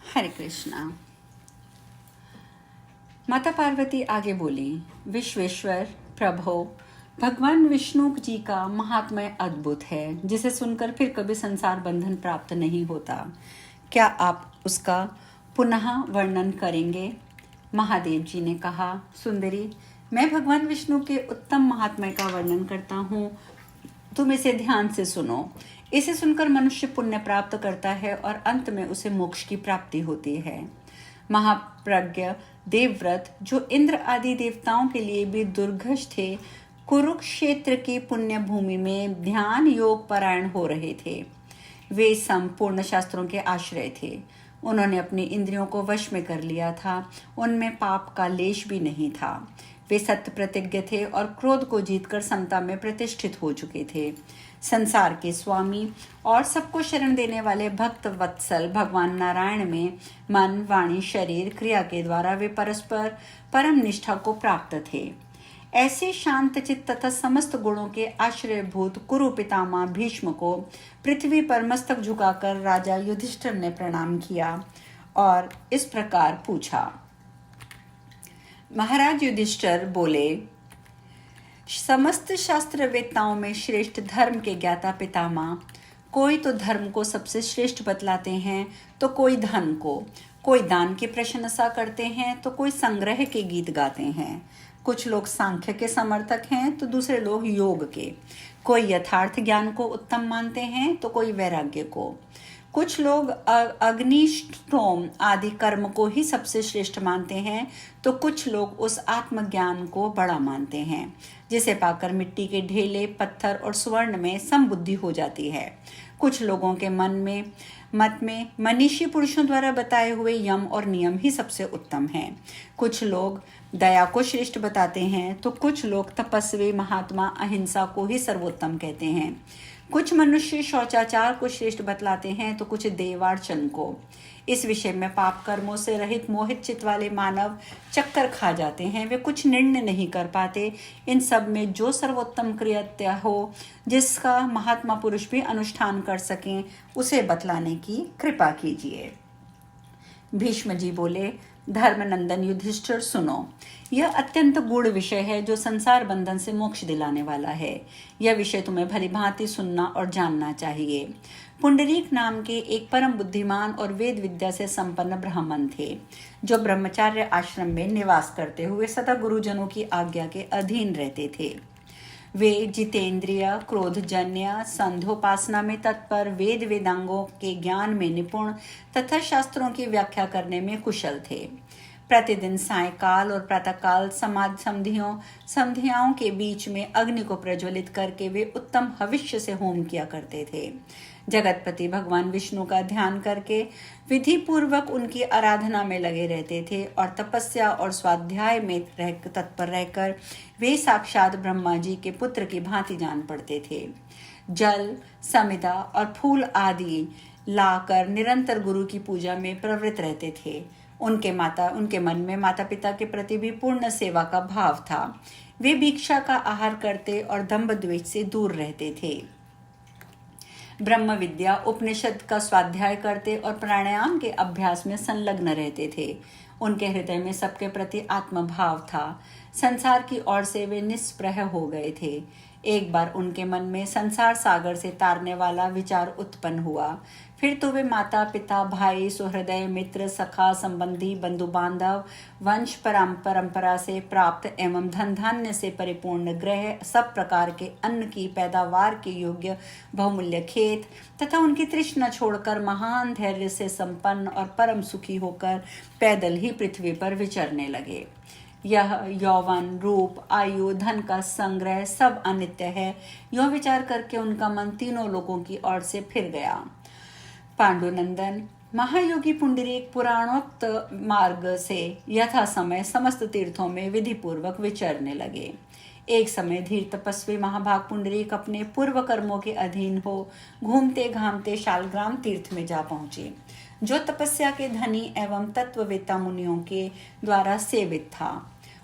हरे कृष्णा। माता पार्वती आगे बोली, विश्वेश्वर प्रभो, भगवान विष्णु जी का महात्म्य अद्भुत है, जिसे सुनकर फिर कभी संसार बंधन प्राप्त नहीं होता। क्या आप उसका पुनः वर्णन करेंगे? महादेव जी ने कहा, सुंदरी, मैं भगवान विष्णु के उत्तम महात्म्य का वर्णन करता हूँ, तुम इसे ध्यान से सुनो। इसे सुनकर मनुष्य पुण्य प्राप्त करता है और अंत में उसे मोक्ष की प्राप्ति होती है। महाप्रज्ञ देवव्रत, जो इंद्र आदि देवताओं के लिए भी दुर्घष थे, कुरुक्षेत्र की पुण्य भूमि में ध्यान योग परायण हो रहे थे। वे संपूर्ण शास्त्रों के आश्रय थे। उन्होंने अपनी इंद्रियों को वश में कर लिया था। उनमें पाप का लेश भी नहीं था। वे सत्य प्रतिज्ञ थे और क्रोध को जीतकर समता में प्रतिष्ठित हो चुके थे। संसार के स्वामी और सबको शरण देने वाले भक्त वत्सल भगवान नारायण में मन, वाणी, शरीर, क्रिया के द्वारा वे परस्पर परम निष्ठा को प्राप्त थे। ऐसे शांत चित्त तथा समस्त गुणों के आश्रयभूत कुरु पितामह भीष्म को पृथ्वी पर मस्तक झुकाकर राजा युधिष्ठिर ने प्रणाम किया और इस प्रकार पूछा। महाराज युधिष्ठिर बोले, समस्त शास्त्र वेत्ताओं में श्रेष्ठ धर्म के ज्ञाता पितामह, कोई तो धर्म को सबसे श्रेष्ठ बतलाते हैं, तो कोई धन को, कोई दान की प्रशंसा करते हैं, तो कोई संग्रह के गीत गाते हैं। कुछ लोग सांख्य के समर्थक हैं, तो दूसरे लोग योग के। कोई यथार्थ ज्ञान को उत्तम मानते हैं, तो कोई वैराग्य को। कुछ लोग अग्निष्टोम आदि कर्म को ही सबसे श्रेष्ठ मानते हैं, तो कुछ लोग उस आत्मज्ञान को बड़ा मानते हैं, जिसे पाकर मिट्टी के ढेले, पत्थर और स्वर्ण में समबुद्धि हो जाती है। कुछ लोगों के मत में मनीषी पुरुषों द्वारा बताए हुए यम और नियम ही सबसे उत्तम हैं। कुछ लोग दया को श्रेष्ठ बताते हैं, तो कुछ लोग तपस्वी, महात्मा, अहिंसा को ही सर्वोत्तम कहते हैं। कुछ मनुष्य शौचाचार को श्रेष्ठ बतलाते हैं, तो कुछ देवार्चन को। इस विषय में पाप कर्मों से रहित मोहित चित्त वाले मानव चक्कर खा जाते हैं। वे कुछ निर्णय नहीं कर पाते। इन सब में जो सर्वोत्तम कृत्य हो, जिसका महात्मा पुरुष भी अनुष्ठान कर सकें, उसे बतलाने की कृपा कीजिए। भीष्म जी बोले, धर्मनंदन युधिष्ठिर, सुनो, यह अत्यंत गूढ़ विषय है जो संसार बंधन से मोक्ष दिलाने वाला है। यह विषय तुम्हें भली भांति सुनना और जानना चाहिए। पुंडरीक नाम के एक परम बुद्धिमान और वेद विद्या से संपन्न ब्राह्मण थे, जो ब्रह्मचार्य आश्रम में निवास करते हुए सदा गुरुजनों की आज्ञा के अधीन रहते थे। वे जितेंद्रिय, क्रोधजन्य, संध्योपासना में तत्पर, वेद वेदांगों के ज्ञान में निपुण तथा शास्त्रों की व्याख्या करने में कुशल थे। प्रतिदिन सायकाल और प्रातःकाल संध्याओं के बीच में अग्नि को प्रज्वलित करके वे उत्तम हविष्य से होम किया करते थे। जगतपति भगवान विष्णु का ध्यान करके विधि पूर्वक उनकी आराधना में लगे रहते थे और तपस्या और स्वाध्याय में तत्पर रहकर वे साक्षात ब्रह्मा जी के पुत्र की भांति जान पड़ते थे। जल, समिधा और फूल आदि लाकर निरंतर गुरु की पूजा में प्रवृत्त रहते थे। उनके मन में माता पिता के प्रति भी पूर्ण सेवा का भाव था। वे भिक्षा का आहार करते और दंभ द्वेष से दूर रहते थे। ब्रह्म विद्या, उपनिषद का स्वाध्याय करते और प्राणायाम के अभ्यास में संलग्न रहते थे। उनके हृदय में सबके प्रति आत्मभाव था। संसार की ओर से वे निस्पृह हो गए थे। एक बार उनके मन में संसार सागर से तारने वाला विचार उत्पन्न हुआ। फिर तो वे माता पिता, भाई, सुहृदय, मित्र, सखा, संबंधी, बंधु बांधव, वंश परंपरा से प्राप्त एवं धन धान्य से परिपूर्ण गृह, सब प्रकार के अन्न की पैदावार के योग्य बहुमूल्य खेत तथा उनकी तृष्णा छोड़कर महान धैर्य से संपन्न और परम सुखी होकर पैदल ही पृथ्वी पर विचरने लगे। यह यौवन, रूप, आयु, धन का संग्रह सब अनित्य है, यह विचार करके उनका मन तीनों लोगों की ओर से फिर गया। पांडुनंदन, महायोगी पुंडरीक पुराणोक्त मार्ग से यथा समय समस्त तीर्थों में विधि पूर्वक विचरने लगे। एक समय धीर तपस्वी महाभाग पुंडरीक अपने पूर्व कर्मों के अधीन हो घूमते घामते शालग्राम तीर्थ में जा पहुंचे, जो तपस्या के धनी एवं तत्ववेत्ता मुनियों के द्वारा सेवित था।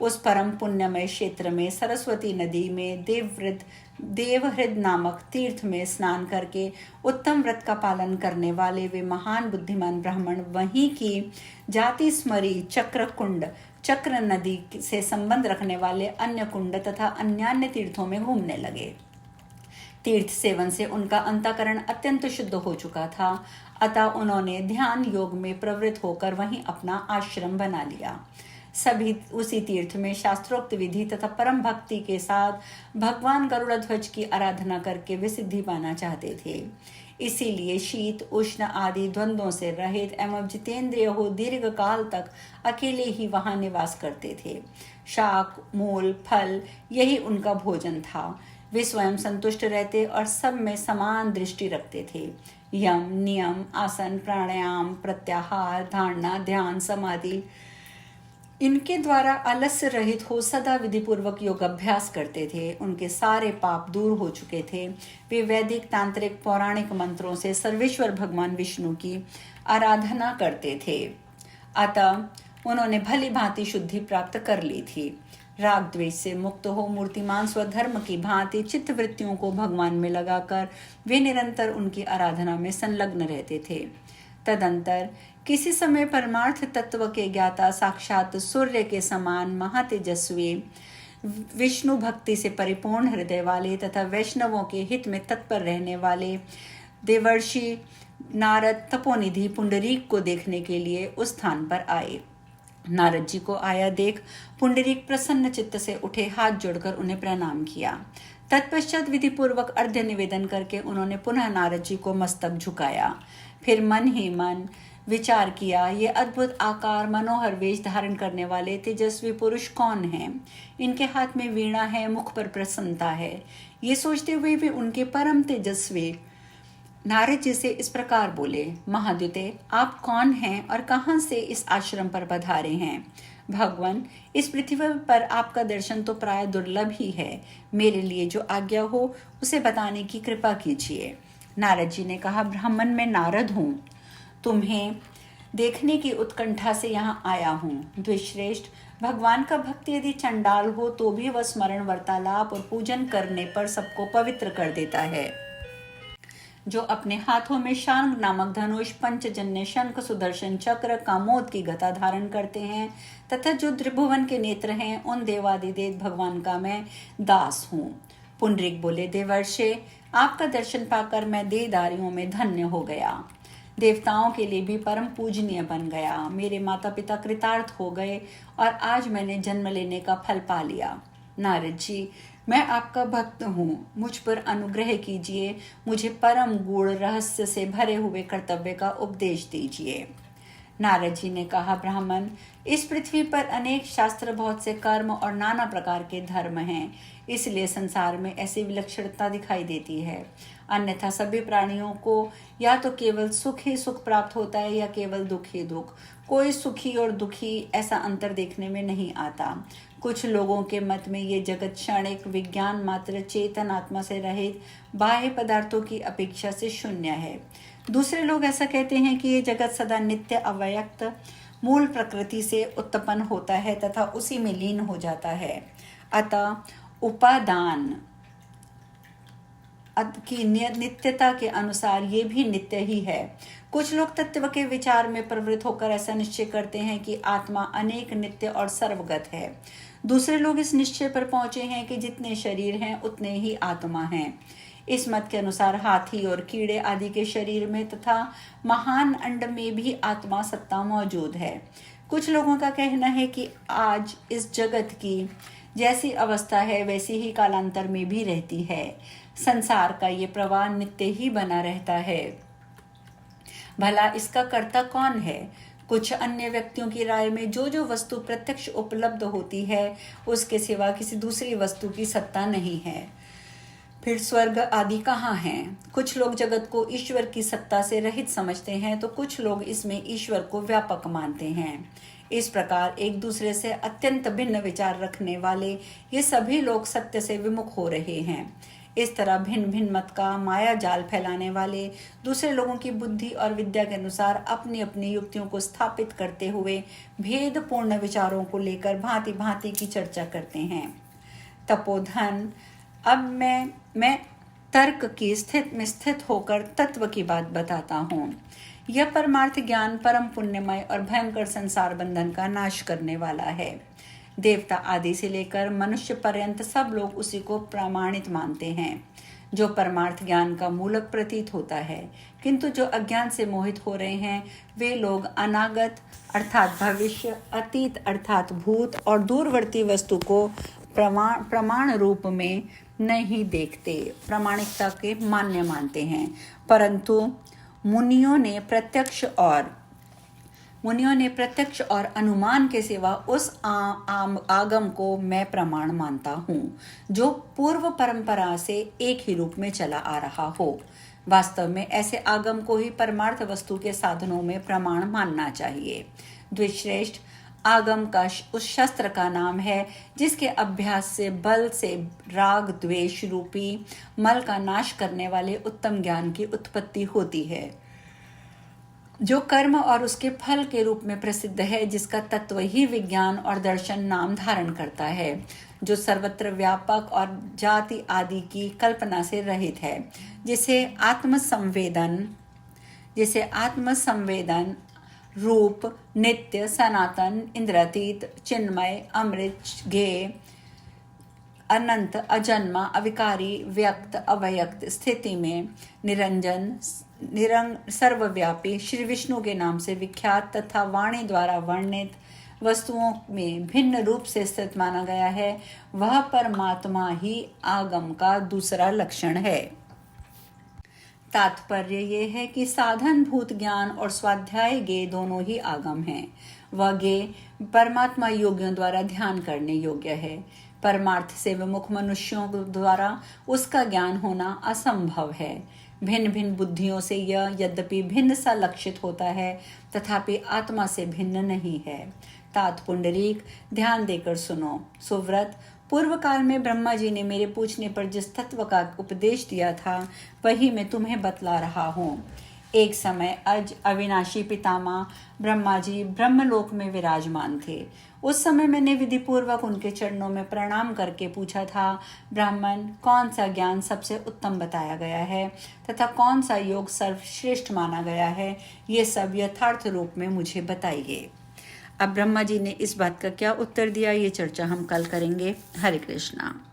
उस परम पुण्यमय क्षेत्र में सरस्वती नदी में देवहृद नामक तीर्थ में स्नान करके उत्तम व्रत का पालन करने वाले वे महान बुद्धिमान ब्राह्मण वहीं की जाति स्मरी चक्र नदी से संबंध रखने वाले अन्य कुंड तथा अन्यान्य तीर्थों में घूमने लगे। तीर्थ सेवन से उनका अंतःकरण अत्यंत शुद्ध हो चुका था, अतः उन्होंने ध्यान योग में प्रवृत्त होकर वहीं अपना आश्रम बना लिया। सभी उसी तीर्थ में शास्त्रोक्त विधि तथा परम भक्ति के साथ भगवान गरुड़ध्वज की आराधना करके वे सिद्धि पाना चाहते थे। इसीलिए शीत उष्ण आदि द्वंद्वों से रहित एवं जितेंद्रिय हो दीर्घ काल तक अकेले ही वहां निवास करते थे। शाक मूल फल यही उनका भोजन था। वे स्वयं संतुष्ट रहते और सब में समान दृष्टि रखते थे। यम नियम आसन प्राणायाम प्रत्याहार धारणा ध्यान समाधि इनके द्वारा आलस्य रहित हो सदा विधि पूर्वक योग अभ्यास करते थे। उनके सारे पाप दूर हो चुके थे। वे वैदिक तांत्रिक पौराणिक मंत्रों से सर्वेश्वर भगवान विष्णु की आराधना करते थे, अतः उन्होंने भली भांति शुद्धि प्राप्त कर ली थी। राग द्वेष से मुक्त हो मूर्तिमान स्वधर्म की भांति चित्त वृत्तियों को भगवान में लगाकर वे निरंतर उनकी आराधना में संलग्न रहते थे। तदंतर किसी समय परमार्थ तत्व के ज्ञाता साक्षात सूर्य के समान महातेजस्वी विष्णु भक्ति से परिपूर्ण हृदय वाले तथा वैष्णवों के हित में तत्पर रहने वाले देवर्षि नारद तपोनिधि पुंडरीक को देखने के लिए उस स्थान पर आए। नारद जी को आया देख पुंडरीक प्रसन्न चित्त से उठे, हाथ जोड़कर उन्हें प्रणाम किया। तत्पश्चात विधि पूर्वक अर्घ्य निवेदन करके उन्होंने पुनः नारद जी को मस्तक झुकाया। फिर मन ही मन विचार किया, ये अद्भुत आकार मनोहर वेश धारण करने वाले तेजस्वी पुरुष कौन हैं? इनके हाथ में वीणा है, मुख पर प्रसन्नता है। ये सोचते हुए भी उनके परम तेजस्वी नारद जी से इस प्रकार बोले, महाद्युते आप कौन हैं और कहाँ से इस आश्रम पर पधारे हैं? भगवान, इस पृथ्वी पर आपका दर्शन तो प्राय दुर्लभ ही है। मेरे लिए जो आज्ञा हो उसे बताने की कृपा कीजिए। नारद जी ने कहा, ब्राह्मण मैं नारद हूँ, तुम्हें देखने की उत्कंठा से यहाँ आया हूँ। द्विश्रेष्ठ, भगवान का भक्त यदि चंडाल हो तो भी वह स्मरण वार्तालाप और पूजन करने पर सबको पवित्र कर देता है। जो अपने हाथों में शार्ंग नामक धनुष पंचजन्य शंख सुदर्शन चक्र कामोद की गदा धारण करते हैं तथा जो त्रिभुवन के नेत्र हैं, उन देवादिदेव भगवान का मैं दास हूँ। पुंडरीक बोले, देवर्षे आपका दर्शन पाकर मैं देहधारियों में धन्य हो गया, देवताओं के लिए भी परम पूजनीय बन गया। मेरे माता पिता कृतार्थ हो गए और आज मैंने जन्म लेने का फल पा लिया। नारद जी, मैं आपका भक्त हूँ, मुझ पर अनुग्रह कीजिए, मुझे परम गूढ़ रहस्य से भरे हुए कर्तव्य का उपदेश दीजिए। नारद जी ने कहा, ब्राह्मण, इस पृथ्वी पर अनेक शास्त्र, बहुत से कर्म और नाना प्रकार के धर्म हैं, इसलिए संसार में ऐसी विलक्षणता दिखाई देती है। अन्यथा सभी प्राणियों को या तो केवल सुख ही सुख प्राप्त होता है या केवल दुख ही दुख। कोई सुखी और दुखी ऐसा अंतर देखने में नहीं आता। कुछ लोगों के मत में ये जगत क्षणिक विज्ञान मात्र चेतन आत्मा से रहित बाह्य पदार्थों की अपेक्षा से शून्य है। दूसरे लोग ऐसा कहते हैं कि ये जगत सदा नित्य अव्यक्त मूल प्रकृति से उत्पन्न होता है तथा उसी में लीन हो जाता है। अतः उपादान की नित्यता के अनुसार ये भी नित्य ही है। कुछ लोग तत्व के विचार में प्रवृत्त होकर ऐसा निश्चय करते हैं कि आत्मा अनेक नित्य और सर्वगत है। दूसरे लोग इस निश्चय पर पहुंचे हैं कि जितने शरीर हैं उतने ही आत्मा हैं। इस मत के अनुसार हाथी और कीड़े आदि के शरीर में तथा महान अंड में भी आत्मा सत्ता मौजूद है। कुछ लोगों का कहना है कि आज इस जगत की जैसी अवस्था है वैसी ही कालांतर में भी रहती है। संसार का ये प्रवाह नित्य ही बना रहता है। भला इसका कर्ता कौन है? कुछ अन्य व्यक्तियों की राय में जो जो वस्तु प्रत्यक्ष उपलब्ध होती है उसके सिवा किसी दूसरी वस्तु की सत्ता नहीं है। फिर स्वर्ग आदि कहाँ हैं? कुछ लोग जगत को ईश्वर की सत्ता से रहित समझते हैं तो कुछ लोग इसमें ईश्वर को व्यापक मानते हैं। इस प्रकार एक दूसरे से अत्यंत भिन्न विचार रखने वाले ये सभी लोग सत्य से विमुख हो रहे हैं। इस तरह भिन्न भिन्न मत का माया जाल फैलाने वाले दूसरे लोगों की बुद्धि और विद्या के अनुसार अपनी अपनी युक्तियों को स्थापित करते हुए भेदपूर्ण विचारों को लेकर भांति भांति की चर्चा करते हैं। तपोधन, अब मैं तर्क की स्थिति में स्थित होकर तत्व की बात बताता हूँ। यह परमार्थ ज्ञान परम पुण्यमय और भयंकर संसार बंधन का नाश करने वाला है। देवता आदि से लेकर मनुष्य पर्यंत सब लोग उसी को प्रमाणित मानते हैं, जो परमार्थ ज्ञान का मूलक प्रतीत होता है। किंतु जो अज्ञान से मोहित हो रहे हैं वे लोग अनागत अर्थात भविष्य, अतीत अर्थात भूत और दूरवर्ती वस्तु को प्रमाण रूप में नहीं देखते, प्रामाणिकता के मान्य मानते हैं, परंतु मुनियों ने प्रत्यक्ष और अनुमान के सिवा उस आगम को मैं प्रमाण मानता हूँ जो पूर्व परंपरा से एक ही रूप में चला आ रहा हो। वास्तव में ऐसे आगम को ही परमार्थ वस्तु के साधनों में प्रमाण मानना चाहिए। द्विश्रेष्ठ, आगम का उस शस्त्र का नाम है जिसके अभ्यास से बल से राग द्वेष रूपी मल का नाश करने वाले उत्तम ज्ञान की उत्पत्ति होती है, जो कर्म और उसके फल के रूप में प्रसिद्ध है, जिसका तत्व ही विज्ञान और दर्शन नाम धारण करता है, जो सर्वत्र व्यापक और जाति आदि की कल्पना से रहित है, जिसे आत्मसंवेदन रूप, नित्य, सनातन, इंद्रातीत, चिन्मय, अमृत, ज्ञेय, अनंत, अजन्मा, अविकारी, व्यक्त, अव्यक्त स्थिति में निरंजन, सर्वव्यापी, श्री विष्णु के नाम से विख्यात तथा वाणी द्वारा वर्णित वस्तुओं में भिन्न रूप से स्थित माना गया है, वह परमात्मा ही आगम का दूसरा लक्षण है। तात्पर्य ये है कि साधन भूत ज्ञान और स्वाध्याय ज्ञेय दोनों ही आगम हैं। वह ज्ञेय परमात्मा योगियों द्वारा ध्यान करने योग्य है। परमार्थ से विमुख मनुष्यों द्वारा उसका ज्ञान होना असंभव है। भिन्न भिन्न बुद्धियों से यह यद्यपि भिन्न सा लक्षित होता है, तथापि आत्मा से भिन्न नहीं है। तात पुंडरीक, ध्यान देकर सुनो। सुव्रत, पूर्व काल में ब्रह्मा जी ने मेरे पूछने पर जिस तत्व का उपदेश दिया था वही मैं तुम्हें बतला रहा हूँ। एक समय अविनाशी पितामह ब्रह्मा जी ब्रह्मलोक में विराजमान थे। उस समय मैंने विधि पूर्वक उनके चरणों में प्रणाम करके पूछा था, ब्राह्मण, कौन सा ज्ञान सबसे उत्तम बताया गया है तथा कौन सा योग सर्वश्रेष्ठ माना गया है, ये सब यथार्थ रूप में मुझे बताइए। अब ब्रह्मा जी ने इस बात का क्या उत्तर दिया, ये चर्चा हम कल करेंगे। हरे कृष्णा।